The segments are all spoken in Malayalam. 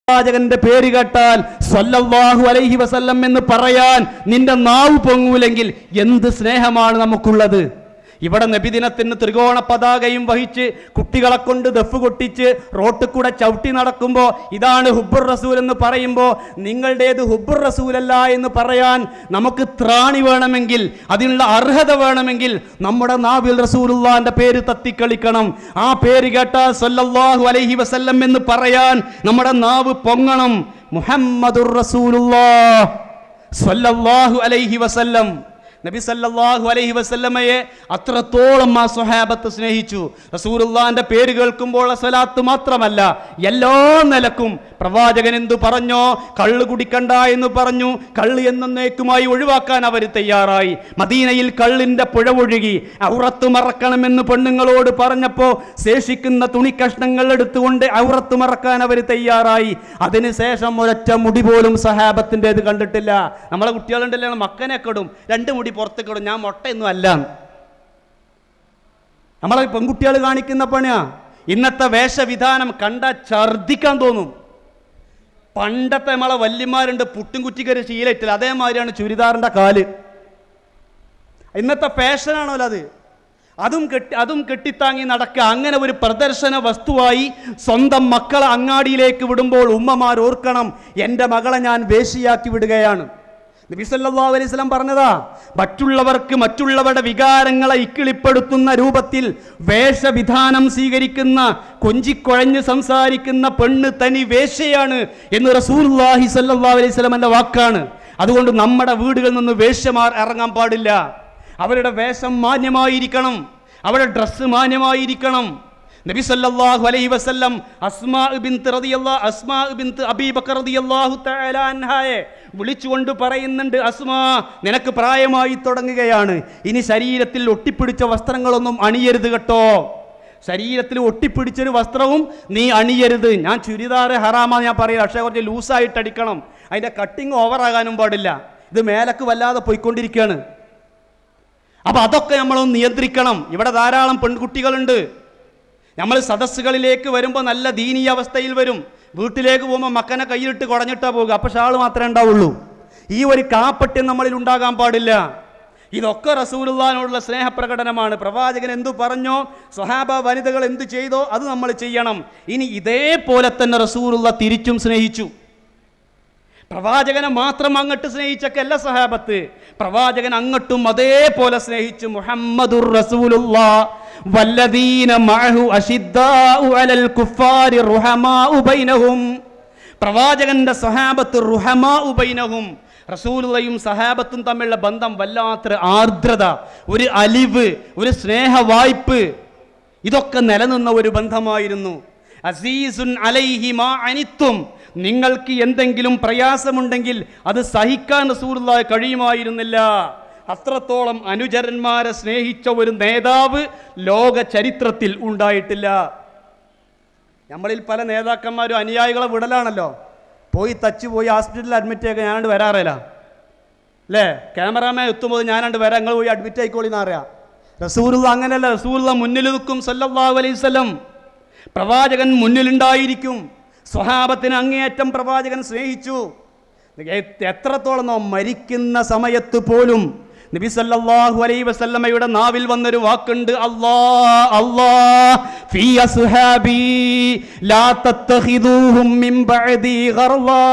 പ്രവാചകന്റെ പേര് കേട്ടാൽ സ്വല്ലല്ലാഹു അലൈഹി വസല്ലം എന്ന് പറയാൻ നിന്റെ നാവ് പൊങ്ങൂലെങ്കിൽ എന്ത് സ്നേഹമാണ് നമുക്കുള്ളത്? ഇവിടെ നബിദിനത്തിന് ത്രികോണ പതാകയും വഹിച്ച് കുട്ടികളെ കൊണ്ട് ദഫ് കൊട്ടിച്ച് റോട്ടിൽ കൂടെ ചവിട്ടി നടക്കുമ്പോൾ ഇതാണ് ഹുബ്ബുർ റസൂൽ എന്ന് പറയുമ്പോൾ നിങ്ങളുടേത് ഹുബ്ബുർ റസൂലല്ല എന്ന് പറയാൻ നമുക്ക് ത്രാണി വേണമെങ്കിൽ, അതിനുള്ള അർഹത വേണമെങ്കിൽ നമ്മുടെ നാവിൽ റസൂലുള്ളാഹിന്റെ പേര് തത്തിക്കളിക്കണം. ആ പേര് കേട്ടാൽ സ്വല്ലല്ലാഹു അലൈഹി വസല്ലം എന്ന് പറയാൻ നമ്മുടെ നാവ് പൊങ്ങണം. മുഹമ്മദുർ റസൂലുള്ളാഹ് സ്വല്ലല്ലാഹു അലൈഹി വസല്ലം. നബി സല്ലല്ലാഹു അലൈഹി വസല്ലമയെ അത്രത്തോളം ആ സ്വഹാബത്ത് സ്നേഹിച്ചു. റസൂലുള്ളാഹിന്റെ പേര് കേൾക്കുമ്പോൾ സ്വലാത്ത് മാത്രമല്ല, എല്ലാ നിലക്കും പ്രവാചകൻ എന്തു പറഞ്ഞോ, കള്ള് കുടിക്കണ്ട എന്ന് പറഞ്ഞു, കള്ള് എന്നേക്കുമായി ഒഴിവാക്കാൻ അവർ തയ്യാറായി. മദീനയിൽ കള്ളിന്റെ പുഴ ഒഴുകി. ഔറത്ത് മറക്കണമെന്ന് പെണ്ണുങ്ങളോട് പറഞ്ഞപ്പോൾ ശേഷിക്കുന്ന തുണിക്കഷ്ണങ്ങൾ എടുത്തുകൊണ്ട് ഔറത്ത് മറക്കാൻ അവർ തയ്യാറായി. അതിനുശേഷം ഒരൊറ്റ മുടി പോലും സഹാബത്തിൻ്റെത് കണ്ടിട്ടില്ല. നമ്മളെ കുട്ടികളുണ്ടല്ലോ, മക്കനെ കെടും, 2 മുടി പുറത്ത് കിടും, ഞാൻ മൊട്ടയൊന്നും അല്ല. നമ്മളെ പെൺകുട്ടികൾ കാണിക്കുന്ന പണിയാ. ഇന്നത്തെ വേഷവിധാനം കണ്ട ഛർദിക്കാൻ തോന്നും. പണ്ടത്തെ നമ്മളെ വല്യമാരുണ്ട് പുട്ടും കുറ്റിക്കര് ശീലയിട്ടില്ല, അതേമാതിരിയാണ് ചുരിദാറിന്റെ കാല്. ഇന്നത്തെ ഫാഷനാണല്ലോ അത്. അതും കെട്ടിത്താങ്ങി നടക്കുക. അങ്ങനെ ഒരു പ്രദർശന വസ്തുവായി സ്വന്തം മക്കളെ അങ്ങാടിയിലേക്ക് വിടുമ്പോൾ ഉമ്മമാർ ഓർക്കണം, എൻ്റെ മകളെ ഞാൻ വേശ്യയാക്കി വിടുകയാണ്. നബി സല്ലല്ലാഹു അലൈഹി വസല്ലം പറഞ്ഞതാ, മറ്റുള്ളവർക്ക് മറ്റുള്ളവരുടെ വികാരങ്ങളെ ഇക്കിളിപ്പെടുത്തുന്ന രൂപത്തിൽ വേഷവിധാനം സ്വീകരിക്കുന്ന, കൊഞ്ചിക്കൊഴഞ്ഞ് സംസാരിക്കുന്ന പെണ്ണ് തനി വേശ്യയാണ് എന്ന് റസൂലുള്ളാഹി സല്ലല്ലാഹു അലൈഹി വസല്ലമയുടെ വാക്കാണ്. അതുകൊണ്ട് നമ്മുടെ വീടുകളിൽ നിന്ന് വേശ്യമാർ ഇറങ്ങാൻ പാടില്ല. അവരുടെ വേഷം മാന്യമായിരിക്കണം, അവരുടെ ഡ്രസ്സ് മാന്യമായിരിക്കണം. നബി സല്ലല്ലാഹു അലൈഹി വസല്ലം അസ്മാ ബിൻത് അബീ ബക്കർ റളിയല്ലാഹു തആല അൻഹയെ വിളിച്ചുകൊണ്ട് പറയുന്നുണ്ട്, അസ്മാ, നിനക്ക് പ്രായമായി തുടങ്ങുകയാണ്, ഇനി ശരീരത്തിൽ ഒട്ടിപ്പിടിച്ച വസ്ത്രങ്ങളൊന്നും അണിയരുത് കേട്ടോ. ശരീരത്തിൽ ഒട്ടിപ്പിടിച്ചൊരു വസ്ത്രവും നീ അണിയരുത്. ഞാൻ ചുരിദാർ ഹറാമാ ഞാൻ പറയാം, പക്ഷേ കുറച്ച് ലൂസായിട്ട് അടിക്കണം, അതിൻ്റെ കട്ടിങ് ഓവറാകാനും പാടില്ല. ഇത് മേലക്ക് വല്ലാതെ പോയിക്കൊണ്ടിരിക്കുകയാണ്. അപ്പം അതൊക്കെ നമ്മളൊന്ന് നിയന്ത്രിക്കണം. ഇവിടെ ധാരാളം പെൺകുട്ടികളുണ്ട്. നമ്മൾ സദസ്സുകളിലേക്ക് വരുമ്പോൾ നല്ല ദീനീയ അവസ്ഥയിൽ വരും, വീട്ടിലേക്ക് പോകുമ്പോൾ മക്കനെ കയ്യിലിട്ട് കുടഞ്ഞിട്ടാ പോകുക, അപ്പോൾ ഷാൾ മാത്രമേ ഉണ്ടാവുള്ളൂ. ഈ ഒരു കാപ്പട്യം നമ്മളിൽ ഉണ്ടാകാൻ പാടില്ല. ഇതൊക്കെ റസൂലുള്ളാഹിനോടുള്ള സ്നേഹപ്രകടനമാണ്. പ്രവാചകൻ എന്തു പറഞ്ഞോ, സ്വഹാബ വനിതകൾ എന്തു ചെയ്തോ അത് നമ്മൾ ചെയ്യണം. ഇനി ഇതേപോലെ തന്നെ റസൂലുള്ള തിരിച്ചും സ്നേഹിച്ചു. പ്രവാചകനെ മാത്രം അങ്ങോട്ട് സ്നേഹിച്ചൊക്കെയല്ല സഹാബത്ത്, പ്രവാചകൻ അങ്ങോട്ടും അതേപോലെ സ്നേഹിച്ചു. മുഹമ്മദുർ റസൂലുള്ളാഹ് വല്ലദീന മഅഹു അശിദ്ദാഉ അലൽ കുഫാരി റുഹമാഉ ബൈനഹും. പ്രവാചകന്റെ സഹാബത്ത് റുഹമാഉ ബൈനഹും, റസൂലുള്ളയും സഹാബത്തും തമ്മിലുള്ള ബന്ധം വല്ലാത്തൊരു ആർദ്രത, ഒരു അലിവ്, ഒരു സ്നേഹവായ്പ്, ഇതൊക്കെ നിലനിന്ന ഒരു ബന്ധമായിരുന്നു. അസീസുൻ അലൈഹി മാ അനിത്തും, നിങ്ങൾക്ക് എന്തെങ്കിലും പ്രയാസമുണ്ടെങ്കിൽ അത് സഹിക്കാൻ റസൂലുള്ളാഹി കഴിയുമായിരുന്നില്ല. അത്രത്തോളം അനുചരന്മാരെ സ്നേഹിച്ച ഒരു നേതാവ് ലോക ചരിത്രത്തിൽ ഉണ്ടായിട്ടില്ല. നമ്മളിൽ പല നേതാക്കന്മാരും അനുയായികളെ വിടലാണല്ലോ, പോയി പോയി ഹോസ്പിറ്റലിൽ അഡ്മിറ്റ് ആക്കുക, ഞാനണ്ട് വരാറില്ല അല്ലേ, ക്യാമറാമാൻ എത്തുമ്പോൾ ഞാനണ്ട് വരാം, നിങ്ങൾ പോയി അഡ്മിറ്റ് ആയിക്കോളിന്ന് അറിയാം. റസൂലുള്ള അങ്ങനെയല്ല, റസൂലുള്ള മുന്നിൽ നിൽക്കും സല്ലല്ലാഹു അലൈഹി വസല്ലം. പ്രവാചകൻ മുന്നിലുണ്ടായിരിക്കും. സ്വഹാബത്തിന് അങ്ങേയറ്റം പ്രവാചകൻ സ്നേഹിച്ചു. എത്രത്തോളം മരിക്കുന്ന സമയത്ത് പോലും നബി സല്ലല്ലാഹു അലൈഹി വസല്ലമയുടെ നാവിൽ വന്നൊരു വാക്കുണ്ട്, അല്ലാഹ് ഫീ അസ്ഹാബി ലാ തത്തഖിദൂഹും മിൻ ബഅദി ഗർളാ.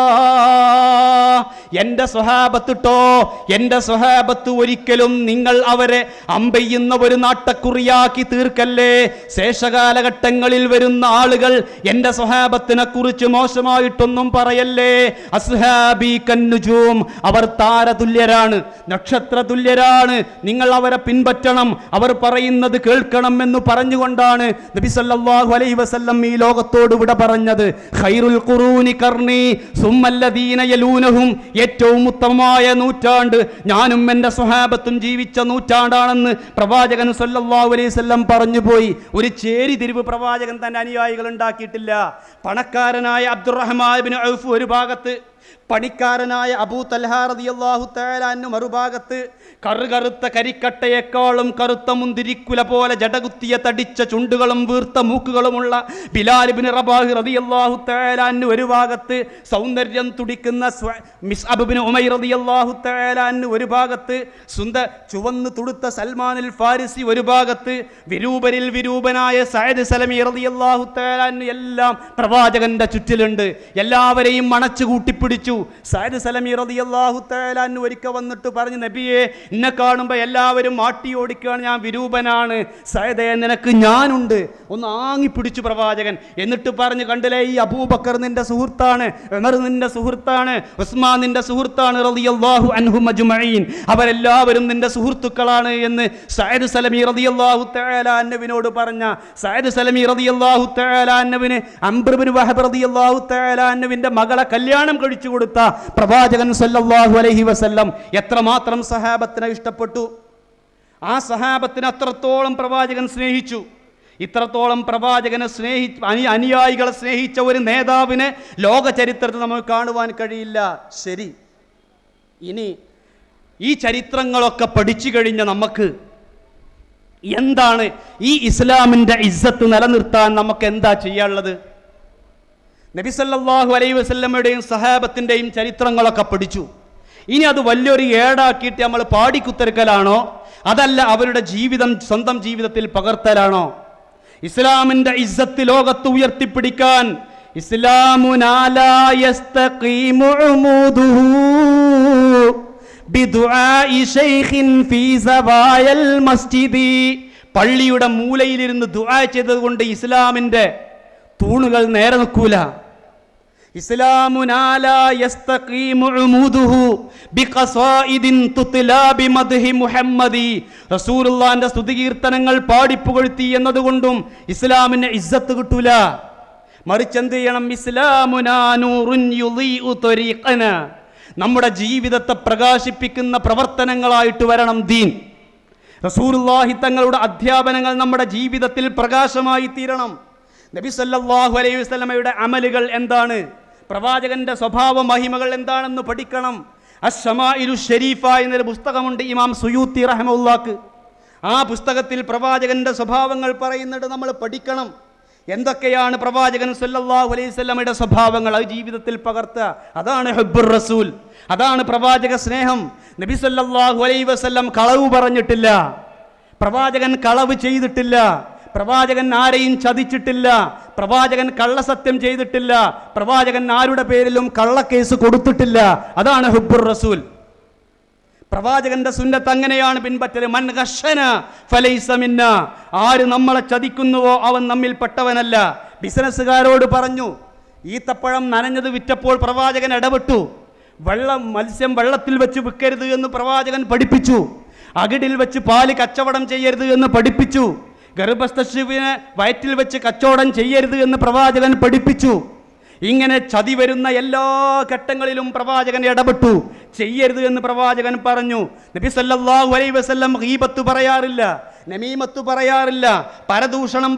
എൻ്റെ സ്വഹാബത്തിട്ടോ, എൻ്റെ സ്വഹാബത്ത് ഒരിക്കലും നിങ്ങൾ അവരെ അമ്പെയ്യുന്ന ഒരു നാട്ടക്കുറിയാക്കി തീർക്കല്ലേ. ശേഷകാലഘട്ടങ്ങളിൽ വരുന്ന ആളുകൾ എൻ്റെ സ്വഹാബത്തിനെ കുറിച്ച് മോശമായിട്ടൊന്നും പറയല്ലേ. അസ്ഹാബി കന്നുജൂം, അവർ താരതുല്യരാണ്, നക്ഷത്രതുല്യ ാണ്, നിങ്ങൾ അവരെ പിൻപറ്റണം, അവർ പറയുന്നത് കേൾക്കണം എന്ന് പറഞ്ഞുകൊണ്ടാണ് നബി സല്ലല്ലാഹു അലൈഹി വസല്ലം ഈ ലോകത്തോട് വിട പറഞ്ഞത്. ഖൈറുൽ ഖുറൂനി ഖർനി സുമ്മല്ലദീന യലൂനഹും, ഏറ്റവും ഉത്തമമായ നൂറ്റാണ്ട് ഞാനും എൻ്റെ സ്വഹാബത്തും ജീവിച്ച നൂറ്റാണ്ടാണെന്ന് പ്രവാചകൻ സല്ലല്ലാഹു അലൈഹി വസല്ലം പറഞ്ഞുപോയി. ഒരു ചേരിതിരിവ് പ്രവാചകൻ തൻ്റെ അനുയായികൾ ഉണ്ടാക്കിയിട്ടില്ല. പണക്കാരനായ അബ്ദുറഹ്മാൻ ഇബ്നു ഔഫ് ഒരു ഭാഗത്ത്, പണിക്കാരനായ അബൂ തൽഹ റളിയല്ലാഹു തആല അൻഹു മറുഭാഗത്ത് കറുകറുത്ത കരിക്കട്ടയേക്കാളും കറുത്ത മുന്തിരിക്കുല പോലെ ജടകുത്തിയ തടിച്ച ചുണ്ടുകളും വീർത്ത മൂക്കുകളുമുള്ള ബിലാൽ ഇബ്നു റബാഹ് റളിയല്ലാഹു തആല അൻഹു ഒരു ഭാഗത്ത്, സൗന്ദര്യം തുടിക്കുന്ന മിസ്അബ് ഇബ്നു ഉമൈർ റളിയല്ലാഹു തആല അൻഹു ഒരു ഭാഗത്ത്, ചുവന്ന് തുടുത്ത സൽമാനുൽ ഫാരിസി ഒരു ഭാഗത്ത്, വിരൂപരിൽ വിരൂപനായ സഅദ് സലമി റളിയല്ലാഹു തആല അൻഹു എല്ലാം പ്രവാചകന്റെ ചുറ്റിലുണ്ട്. എല്ലാവരെയും മണച്ചു കൂട്ടിപ്പിടിച്ചു. സഅദ് സലമി റളിയല്ലാഹു തആല അൻഹു ഒരിക്കൽ വന്നിട്ട് പറഞ്ഞു, നബിയെ, എന്നെ കാണുമ്പോൾ എല്ലാവരും ആട്ടി ഓടിക്കുകയാണ്, ഞാൻ വിരൂപനാണ്. സഅദേ, നിനക്ക് ഞാനുണ്ട്. ഒന്ന് ആങ്ങിപ്പിടിച്ചു പ്രവാചകൻ. എന്നിട്ട് പറഞ്ഞു, കണ്ടില്ലേ, ഈ അബൂബക്കർ നിന്റെ സുഹൃത്താണ്, ഉമർ നിന്റെ സുഹൃത്താണ്, ഉസ്മാൻ നിന്റെ സുഹൃത്താണ് റളിയല്ലാഹു അൻഹും അജ്മഈൻ, അവരെല്ലാവരും നിന്റെ സുഹൃത്തുക്കളാണ് എന്ന് സഅദ് സലമി റളിയല്ലാഹു തആല അൻഹുവിനോട് പറഞ്ഞ സഅദ് സലമി റളിയല്ലാഹു തആല അൻഹുവിന് അംർ ഇബ്നു വഹബ് റളിയല്ലാഹു തആല അൻഹുവിന്റെ മകളെ കല്യാണം കഴിച്ചു കൊടുത്ത പ്രവാചകൻ സല്ലല്ലാഹു അലൈഹി വസല്ലം എത്രമാത്രം സഹാബത്തിനെ ഇഷ്ടപ്പെട്ടു. ആ സഹാബത്തിനെ അത്രത്തോളം പ്രവാചകൻ സ്നേഹിച്ചു. ഇത്രത്തോളം പ്രവാചകനെ അനുയായികളെ സ്നേഹിച്ച ഒരു നേതാവിനെ ലോക ചരിത്രത്തിൽ നമുക്ക് കാണുവാൻ കഴിയില്ല. ശരി, ഇനി ഈ ചരിത്രങ്ങളൊക്കെ പഠിച്ചു കഴിഞ്ഞ നമുക്ക് എന്താണ് ഈ ഇസ്ലാമിൻ്റെ ഇസ്സത്ത് നിലനിർത്താൻ നമുക്ക് എന്താ ചെയ്യാനുള്ളത്? നബി സല്ലല്ലാഹു അലൈഹി വസല്ലമയുടെയും സഹാബത്തിൻ്റെയും ചരിത്രങ്ങളൊക്കെ പഠിച്ചു. ഇനി അത് വലിയൊരു ഏടാക്കിയിട്ട് നമ്മൾ പാടിക്കുത്തരക്കലാണോ, അതല്ല അവരുടെ ജീവിതം സ്വന്തം ജീവിതത്തിൽ പകർത്തലാണോ? ഇസ്ലാമിൻ്റെ ഇസ്സത്ത് ലോകത്ത് ഉയർത്തിപ്പിടിക്കാൻ ഇസ്ലാമുനാലാ യസ്തഖീമു ഉമൂദുഹു ബിദുആഇ ശൈഖിൻ ഫീ സവായൽ മസ്ജിദി. പള്ളിയുടെ മൂലയിലിരുന്ന് ദുആ ചെയ്തതുകൊണ്ട് ഇസ്ലാമിൻ്റെ തൂണുകൾ നേരെ നിൽക്കൂല. ഇസ്ലാമുനാലാ യസ്തഖീമു ഉമൂദുഹു ബിഖസായിദിൻ തുത്ലാ ബിമദ്ഹി മുഹമ്മദി. റസൂലുള്ളാഹിന്റെ സ്തുതികീർത്തനങ്ങൾ പാടിപ്പുകഴ്ത്തി എന്നതുകൊണ്ടും ഇസ്ലാമിന് ഇസ്സത്ത് കിട്ടൂല. മറിച്ച് എന്ത് ചെയ്യണം? ഇസ്ലാമുനാ നൂറുൻ യുളീഉ ത്വരീഖന. നമ്മുടെ ജീവിതത്തെ പ്രകാശിപ്പിക്കുന്ന പ്രവർത്തനങ്ങളായിട്ട് വരണം ദീൻ. റസൂലുള്ളാഹി തങ്ങളുടെ അധ്യാപനങ്ങൾ നമ്മുടെ ജീവിതത്തിൽ പ്രകാശമായി തീരണം. നബി സല്ലല്ലാഹു അലൈഹി വസല്ലമയുടെ അമലുകൾ എന്താണ്, പ്രവാചകന്റെ സ്വഭാവ മഹിമകൾ എന്താണെന്ന് പഠിക്കണം. അശ്ശമാഇലു ശരീഫ എന്നൊരു പുസ്തകമുണ്ട് ഇമാം സുയൂത്തി റഹ്മത്തുള്ളാഹിക്ക്. ആ പുസ്തകത്തിൽ പ്രവാചകന്റെ സ്വഭാവങ്ങൾ പറയുന്നുണ്ട്, നമ്മൾ പഠിക്കണം. എന്തൊക്കെയാണ് പ്രവാചകൻ സല്ലല്ലാഹു അലൈഹി വസല്ലമയുടെ സ്വഭാവങ്ങൾ, അത് ജീവിതത്തിൽ പകർത്തുക. അതാണ് ഹുബ്ബുർ റസൂൽ, അതാണ് പ്രവാചക സ്നേഹം. നബി സല്ലല്ലാഹു അലൈഹി വസല്ലം കളവ് പറഞ്ഞിട്ടില്ല, പ്രവാചകൻ കളവ് ചെയ്തിട്ടില്ല, പ്രവാചകൻ ആരെയും ചതിച്ചിട്ടില്ല, പ്രവാചകൻ കള്ളസത്യം ചെയ്തിട്ടില്ല, പ്രവാചകൻ ആരുടെ പേരിലും കള്ളക്കേസ് കൊടുത്തിട്ടില്ല. അതാണ് ഹുബ്ബുർ റസൂൽ. പ്രവാചകന്റെ സുന്നത്ത് അങ്ങനെയാണ് പിൻപറ്റല്. മൻ ഗശന ഫലൈസ മിന്ന. ആര് നമ്മളെ ചതിക്കുന്നുവോ അവൻ നമ്മിൽ പെട്ടവനല്ല. ബിസിനസ്സുകാരോട് പറഞ്ഞു, ഈത്തപ്പഴം നനഞ്ഞത് വിറ്റപ്പോൾ പ്രവാചകൻ ഇടപെട്ടു. മത്സ്യം വെള്ളത്തിൽ വെച്ച് വിൽക്കരുത് എന്ന് പ്രവാചകൻ പഠിപ്പിച്ചു. അകിടിൽ വെച്ച് പാല് കച്ചവടം ചെയ്യരുത് എന്ന് പഠിപ്പിച്ചു. ഗർഭസ്ഥ ശിശുവിനെ വയറ്റിൽ വെച്ച് കച്ചവടം ചെയ്യരുത് എന്ന് പ്രവാചകൻ പഠിപ്പിച്ചു. ഇങ്ങനെ ചതി വരുന്ന എല്ലാ ഘട്ടങ്ങളിലും പ്രവാചകൻ ഇടപെട്ടു. ചെയ്യരുത് എന്ന് പ്രവാചകൻ പറഞ്ഞു. നബി സല്ലല്ലാഹു അലൈഹി വസല്ലം ഗീബത്ത് പറയാറില്ല, നമീമത്ത് പറയാറില്ല, പരദൂഷണം